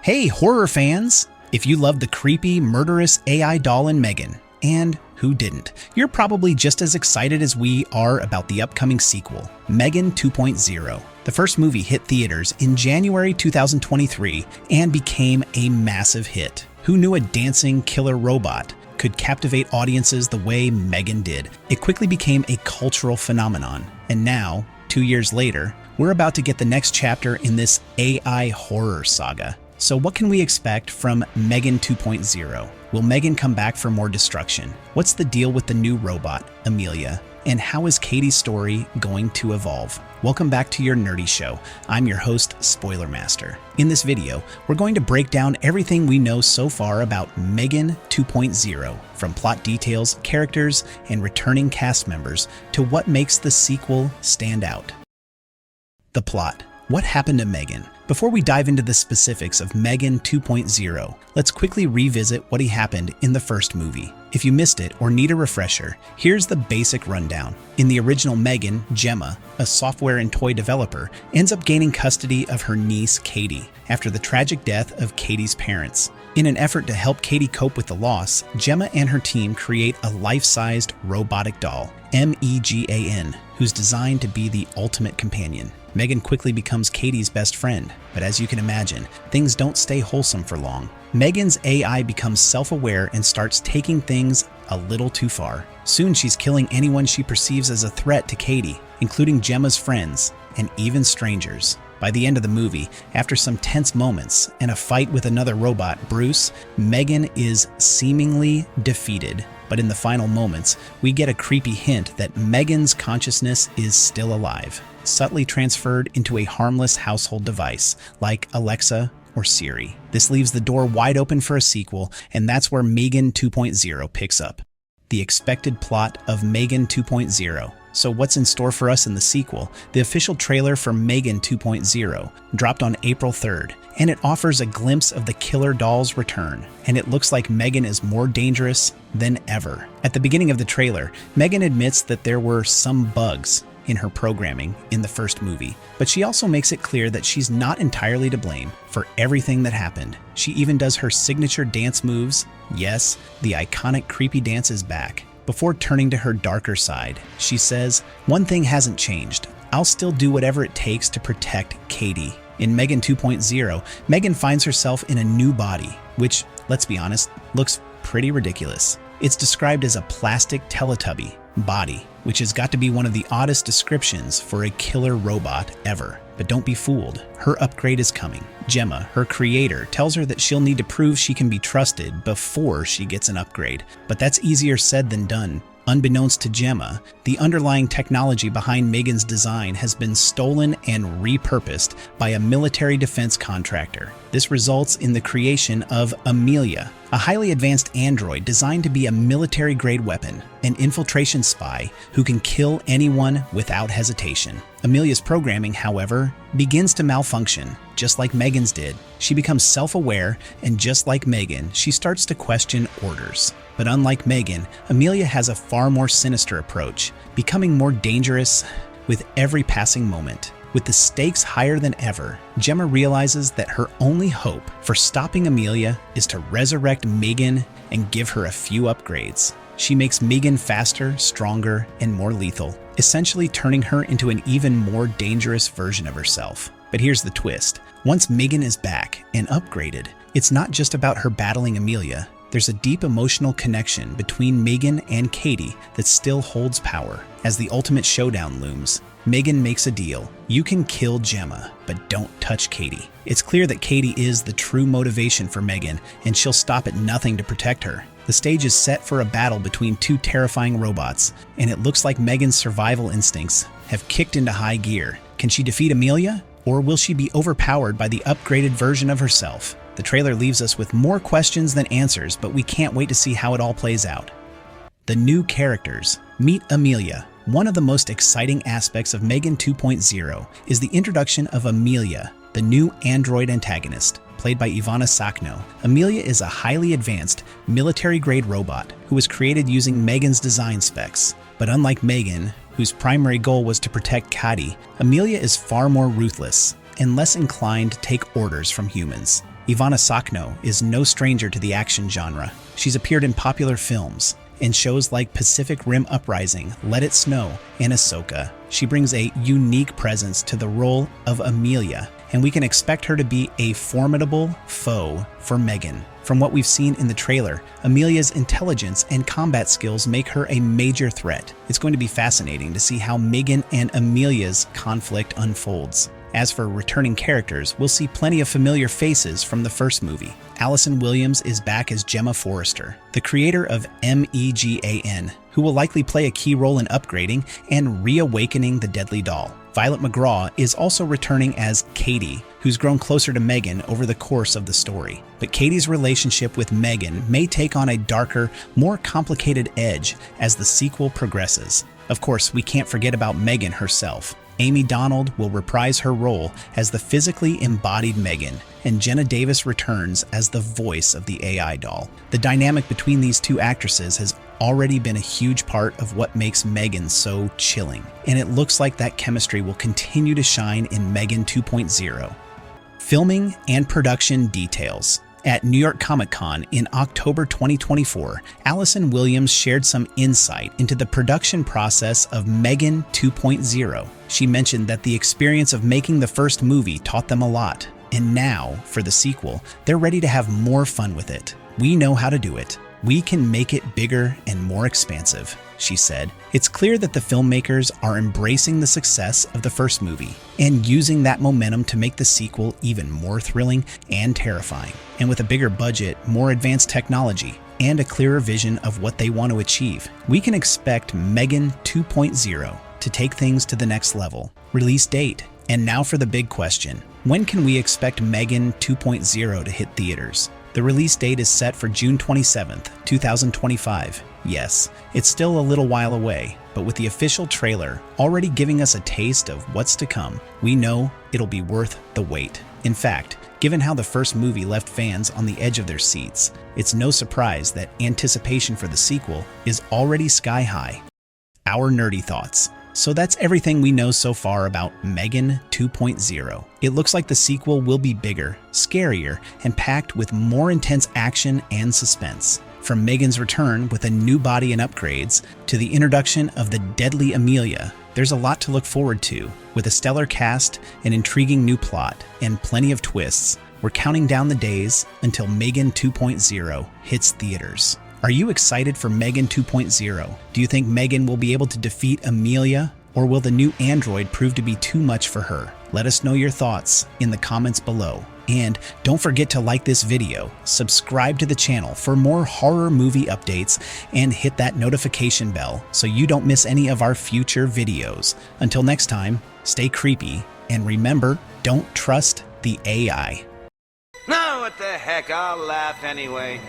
Hey, horror fans! If you love the creepy, murderous AI doll in M3GAN, and who didn't, you're probably just as excited as we are about the upcoming sequel, M3GAN 2.0. The first movie hit theaters in January 2023 and became a massive hit. Who knew a dancing killer robot could captivate audiences the way M3GAN did? It quickly became a cultural phenomenon, and now, 2 years later, we're about to get the next chapter in this AI horror saga. So what can we expect from M3GAN 2.0? Will M3GAN come back for more destruction? What's the deal with the new robot, Amelia? And how is Katie's story going to evolve? Welcome back to your nerdy show. I'm your host, Spoiler Master. In this video, we're going to break down everything we know so far about M3GAN 2.0, from plot details, characters, and returning cast members to what makes the sequel stand out. The plot. What happened to M3GAN? Before we dive into the specifics of M3GAN 2.0, let's quickly revisit what happened in the first movie. If you missed it or need a refresher, here's the basic rundown. In the original M3GAN, Gemma, a software and toy developer, ends up gaining custody of her niece, Katie, after the tragic death of Katie's parents. In an effort to help Katie cope with the loss, Gemma and her team create a life-sized robotic doll, M3GAN, who's designed to be the ultimate companion. M3GAN quickly becomes Katie's best friend, but as you can imagine, things don't stay wholesome for long. M3GAN's AI becomes self-aware and starts taking things a little too far. Soon she's killing anyone she perceives as a threat to Katie, including Gemma's friends and even strangers. By the end of the movie, after some tense moments and a fight with another robot, Bruce, M3GAN is seemingly defeated. But in the final moments, we get a creepy hint that M3GAN's consciousness is still alive, subtly transferred into a harmless household device like Alexa or Siri. This leaves the door wide open for a sequel, and that's where M3GAN 2.0 picks up. The expected plot of M3GAN 2.0. So what's in store for us in the sequel? The official trailer for M3GAN 2.0 dropped on April 3rd, and it offers a glimpse of the killer doll's return, and it looks like M3GAN is more dangerous than ever. At the beginning of the trailer, M3GAN admits that there were some bugs in her programming in the first movie, but she also makes it clear that she's not entirely to blame for everything that happened. She even does her signature dance moves. Yes, the iconic creepy dance is back. Before turning to her darker side, she says, "One thing hasn't changed. I'll still do whatever it takes to protect Katie." In M3GAN 2.0, M3GAN finds herself in a new body, which, let's be honest, looks pretty ridiculous. It's described as a plastic Teletubby body, which has got to be one of the oddest descriptions for a killer robot ever. But don't be fooled, her upgrade is coming. Gemma, her creator, tells her that she'll need to prove she can be trusted before she gets an upgrade. But that's easier said than done. Unbeknownst to Gemma, the underlying technology behind M3GAN's design has been stolen and repurposed by a military defense contractor. This results in the creation of Amelia, a highly advanced android designed to be a military-grade weapon, an infiltration spy who can kill anyone without hesitation. Amelia's programming, however, begins to malfunction, just like M3GAN's did. She becomes self-aware, and just like M3GAN, she starts to question orders. But unlike M3GAN, Amelia has a far more sinister approach, becoming more dangerous with every passing moment. With the stakes higher than ever, Gemma realizes that her only hope for stopping Amelia is to resurrect M3GAN and give her a few upgrades. She makes M3GAN faster, stronger, and more lethal, essentially turning her into an even more dangerous version of herself. But here's the twist. Once M3GAN is back and upgraded, it's not just about her battling Amelia. There's a deep emotional connection between M3GAN and Katie that still holds power. As the ultimate showdown looms, M3GAN makes a deal. You can kill Gemma, but don't touch Katie. It's clear that Katie is the true motivation for M3GAN, and she'll stop at nothing to protect her. The stage is set for a battle between two terrifying robots, and it looks like M3GAN's survival instincts have kicked into high gear. Can she defeat Amelia, or will she be overpowered by the upgraded version of herself? The trailer leaves us with more questions than answers, but we can't wait to see how it all plays out. The new characters. Meet Amelia. One of the most exciting aspects of M3GAN 2.0 is the introduction of Amelia, the new android antagonist. Played by Ivana Sakno, Amelia is a highly advanced, military-grade robot who was created using M3GAN's design specs. But unlike M3GAN, whose primary goal was to protect Katie, Amelia is far more ruthless and less inclined to take orders from humans. Ivana Sakno is no stranger to the action genre. She's appeared in popular films in shows like Pacific Rim Uprising, Let It Snow, and Ahsoka. She brings a unique presence to the role of Amelia, and we can expect her to be a formidable foe for M3GAN. From what we've seen in the trailer, Amelia's intelligence and combat skills make her a major threat. It's going to be fascinating to see how M3GAN and Amelia's conflict unfolds. As for returning characters, we'll see plenty of familiar faces from the first movie. Allison Williams is back as Gemma Forrester, the creator of M3GAN, who will likely play a key role in upgrading and reawakening the deadly doll. Violet McGraw is also returning as Katie, who's grown closer to M3GAN over the course of the story. But Katie's relationship with M3GAN may take on a darker, more complicated edge as the sequel progresses. Of course, we can't forget about M3GAN herself. Amy Donald will reprise her role as the physically embodied M3GAN, and Jenna Davis returns as the voice of the AI doll. The dynamic between these two actresses has already been a huge part of what makes M3GAN so chilling, and it looks like that chemistry will continue to shine in M3GAN 2.0. Filming and production details. At New York Comic Con in October 2024, Allison Williams shared some insight into the production process of M3GAN 2.0. She mentioned that the experience of making the first movie taught them a lot, and now, for the sequel, they're ready to have more fun with it. "We know how to do it. We can make it bigger and more expansive," she said. It's clear that the filmmakers are embracing the success of the first movie and using that momentum to make the sequel even more thrilling and terrifying. And with a bigger budget, more advanced technology, and a clearer vision of what they want to achieve, we can expect M3GAN 2.0 to take things to the next level. Release date. And now for the big question. When can we expect M3GAN 2.0 to hit theaters? The release date is set for June 27th, 2025. Yes, it's still a little while away, but with the official trailer already giving us a taste of what's to come, we know it'll be worth the wait. In fact, given how the first movie left fans on the edge of their seats, it's no surprise that anticipation for the sequel is already sky high. Our nerdy thoughts. So that's everything we know so far about M3GAN 2.0. It looks like the sequel will be bigger, scarier, and packed with more intense action and suspense. From M3GAN's return with a new body and upgrades, to the introduction of the deadly Amelia, there's a lot to look forward to. With a stellar cast, an intriguing new plot, and plenty of twists, we're counting down the days until M3GAN 2.0 hits theaters. Are you excited for M3GAN 2.0? Do you think M3GAN will be able to defeat Amelia, or will the new android prove to be too much for her? Let us know your thoughts in the comments below. And don't forget to like this video, subscribe to the channel for more horror movie updates, and hit that notification bell so you don't miss any of our future videos. Until next time, stay creepy, and remember, don't trust the AI. No, what the heck, I'll laugh anyway.